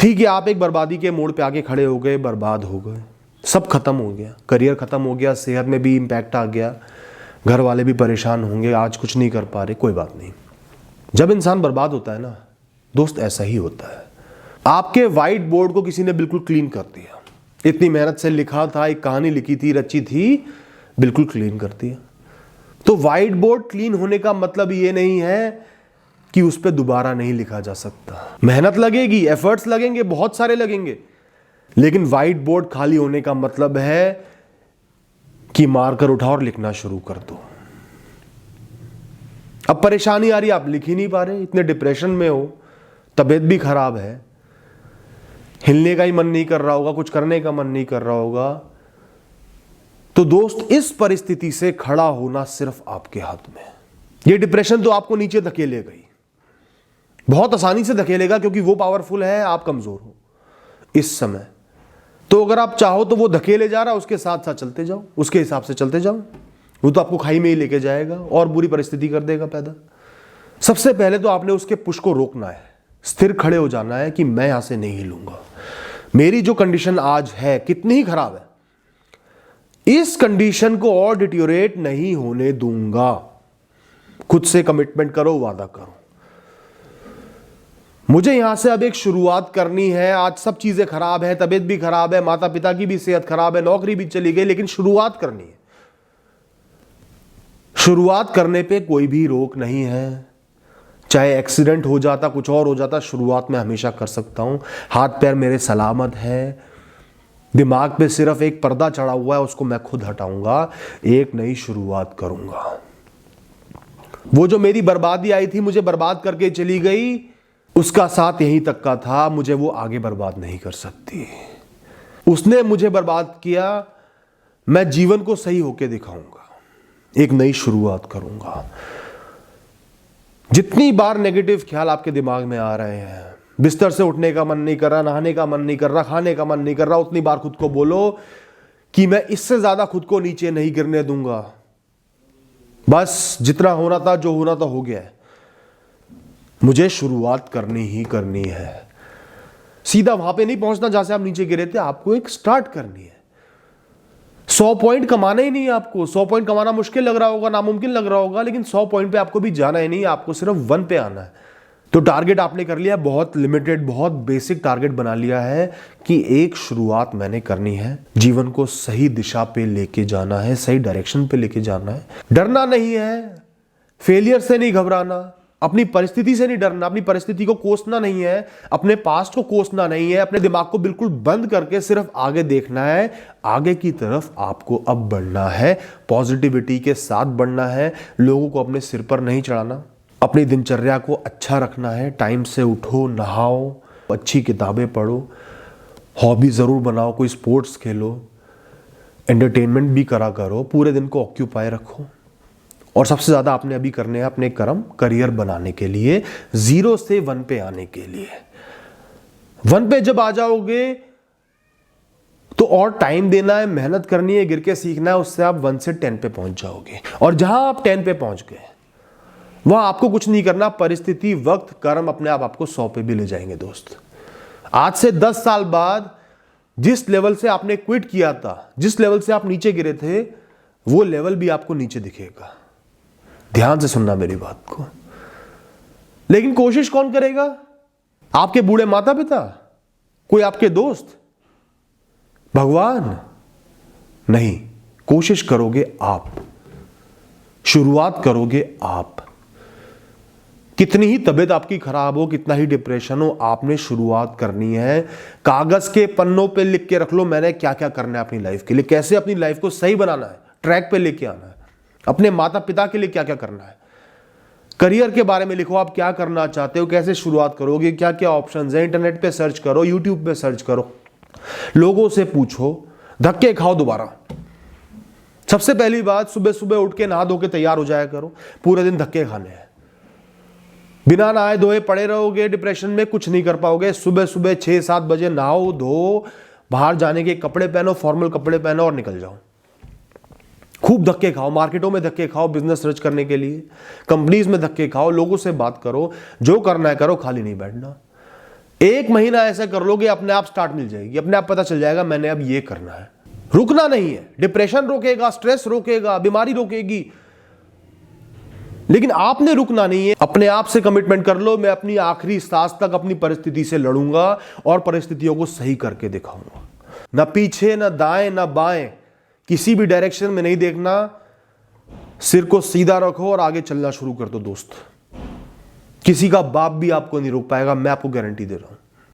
ठीक है, आप एक बर्बादी के मोड़ पे आके खड़े हो गए, बर्बाद हो गए, सब खत्म हो गया, करियर खत्म हो गया, सेहत में भी इम्पैक्ट आ गया, घर वाले भी परेशान होंगे, आज कुछ नहीं कर पा रहे, कोई बात नहीं। जब इंसान बर्बाद होता है ना दोस्त, ऐसा ही होता है। आपके व्हाइट बोर्ड को किसी ने बिल्कुल क्लीन कर दिया, इतनी मेहनत से लिखा था, एक कहानी लिखी थी, रची थी, बिल्कुल क्लीन कर दिया। तो व्हाइट बोर्ड क्लीन होने का मतलब ये नहीं है कि उस पर दोबारा नहीं लिखा जा सकता। मेहनत लगेगी, एफर्ट्स लगेंगे, बहुत सारे लगेंगे, लेकिन व्हाइट बोर्ड खाली होने का मतलब है कि मार्कर उठाओ और लिखना शुरू कर दो। अब परेशानी आ रही, आप लिख ही नहीं पा रहे, इतने डिप्रेशन में हो, तबीयत भी खराब है, हिलने का ही मन नहीं कर रहा होगा, कुछ करने का मन नहीं कर रहा होगा, तो दोस्त इस परिस्थिति से खड़ा होना सिर्फ आपके हाथ में। ये डिप्रेशन तो आपको नीचे धकेलेगा ही, बहुत आसानी से धकेलेगा, क्योंकि वो पावरफुल है, आप कमजोर हो इस समय। तो अगर आप चाहो तो वो धकेले जा रहा, उसके साथ साथ चलते जाओ, उसके हिसाब से चलते जाओ, वो तो आपको खाई में ही लेके जाएगा और बुरी परिस्थिति कर देगा पैदा। सबसे पहले तो आपने उसके पुश को रोकना है, स्थिर खड़े हो जाना है कि मैं यहां से नहीं हिलूंगा, मेरी जो कंडीशन आज है कितनी ही खराब है, इस कंडीशन को और डिटीरियोरेट नहीं होने दूंगा। खुद से कमिटमेंट करो, वादा करो, मुझे यहां से अब एक शुरुआत करनी है। आज सब चीजें खराब है, तबीयत भी खराब है, माता पिता की भी सेहत खराब है, नौकरी भी चली गई, लेकिन शुरुआत करनी है। शुरुआत करने पे कोई भी रोक नहीं है, चाहे एक्सीडेंट हो जाता, कुछ और हो जाता, शुरुआत मैं हमेशा कर सकता हूं। हाथ पैर मेरे सलामत है, दिमाग पे सिर्फ एक पर्दा चढ़ा हुआ है, उसको मैं खुद हटाऊंगा, एक नई शुरुआत करूंगा। वो जो मेरी बर्बादी आई थी, मुझे बर्बाद करके चली गई, उसका साथ यहीं तक का था, मुझे वो आगे बर्बाद नहीं कर सकती। उसने मुझे बर्बाद किया, मैं जीवन को सही होके दिखाऊंगा, एक नई शुरुआत करूंगा। जितनी बार नेगेटिव ख्याल आपके दिमाग में आ रहे हैं, बिस्तर से उठने का मन नहीं कर रहा, नहाने का मन नहीं कर रहा, खाने का मन नहीं कर रहा, उतनी बार खुद को बोलो कि मैं इससे ज्यादा खुद को नीचे नहीं गिरने दूंगा, बस जितना होना था, जो होना था हो गया है, मुझे शुरुआत करनी ही करनी है। सीधा वहां पे नहीं पहुंचना जहां से आप नीचे गिरे थे, आपको एक स्टार्ट करनी है। 100 पॉइंट कमाना ही नहीं है आपको। 100 पॉइंट कमाना मुश्किल लग रहा होगा, नामुमकिन लग रहा होगा, लेकिन 100 पॉइंट पे आपको भी जाना ही नहीं, आपको सिर्फ 1 पे आना है। तो टारगेट आपने कर लिया, बहुत लिमिटेड, बहुत बेसिक टारगेट बना लिया है कि एक शुरुआत मैंने करनी है, जीवन को सही दिशा पे लेके जाना है, सही डायरेक्शन पे लेके जाना है। डरना नहीं है, फेलियर से नहीं घबराना, अपनी परिस्थिति से नहीं डरना, अपनी परिस्थिति को कोसना नहीं है, अपने पास्ट को कोसना नहीं है, अपने दिमाग को बिल्कुल बंद करके सिर्फ आगे देखना है। आगे की तरफ आपको अब बढ़ना है, पॉजिटिविटी के साथ बढ़ना है, लोगों को अपने सिर पर नहीं चढ़ाना, अपनी दिनचर्या को अच्छा रखना है, टाइम से उठो, नहाओ, अच्छी किताबें पढ़ो, हॉबी जरूर बनाओ, कोई स्पोर्ट्स खेलो, एंटरटेनमेंट भी करा करो, पूरे दिन को ऑक्यूपाई रखो। और सबसे ज्यादा आपने अभी करने हैं अपने कर्म, करियर बनाने के लिए, 0 से 1 पे आने के लिए। 1 पे जब आ जाओगे तो और टाइम देना है, मेहनत करनी है, गिर के सीखना है, उससे आप 1 से 10 पे पहुंच जाओगे। और जहां आप 10 पे पहुंच गए, वहां आपको कुछ नहीं करना, परिस्थिति, वक्त, कर्म अपने आप आपको 100 पे भी ले जाएंगे दोस्त। आज से 10 साल बाद जिस लेवल से आपने क्विट किया था, जिस लेवल से आप नीचे गिरे थे, वो लेवल भी आपको नीचे दिखेगा। ध्यान से सुनना मेरी बात को। लेकिन कोशिश कौन करेगा? आपके बूढ़े माता पिता? कोई आपके दोस्त? भगवान? नहीं, कोशिश करोगे आप, शुरुआत करोगे आप। कितनी ही तबीयत आपकी खराब हो, कितना ही डिप्रेशन हो, आपने शुरुआत करनी है। कागज के पन्नों पे लिख के रख लो, मैंने क्या क्या करना है अपनी लाइफ के लिए, कैसे अपनी लाइफ को सही बनाना है, ट्रैक पे लेके आना है, अपने माता पिता के लिए क्या क्या करना है। करियर के बारे में लिखो, आप क्या करना चाहते हो, कैसे शुरुआत करोगे, क्या क्या ऑप्शंस हैं, इंटरनेट पे सर्च करो, यूट्यूब पे सर्च करो, लोगों से पूछो, धक्के खाओ दोबारा। सबसे पहली बात, सुबह सुबह उठ के नहा धो के तैयार हो जाया करो, पूरे दिन धक्के खाने हैं। बिना नहाए धोए पड़े रहोगे डिप्रेशन में, कुछ नहीं कर पाओगे। सुबह सुबह 6-7 बजे नहाओ धो, बाहर जाने के कपड़े पहनो, फॉर्मल कपड़े पहनो और निकल जाओ। खूब धक्के खाओ, मार्केटों में धक्के खाओ बिजनेस सर्च करने के लिए, कंपनीज में धक्के खाओ, लोगों से बात करो, जो करना है करो, खाली नहीं बैठना। 1 महीना ऐसा कर लोगे, अपने आप स्टार्ट मिल जाएगी, अपने आप पता चल जाएगा मैंने अब ये करना है। रुकना नहीं है। डिप्रेशन रोकेगा, स्ट्रेस रोकेगा, बीमारी रोकेगी, लेकिन आपने रुकना नहीं है। अपने आप से कमिटमेंट कर लो, मैं अपनी आखिरी सांस तक अपनी परिस्थिति से लड़ूंगा और परिस्थितियों को सही करके दिखाऊंगा। ना पीछे, ना दाएं, ना बाएं, किसी भी डायरेक्शन में नहीं देखना। सिर को सीधा रखो और आगे चलना शुरू कर दो दोस्त। किसी का बाप भी आपको नहीं रोक पाएगा, मैं आपको गारंटी दे रहा हूं।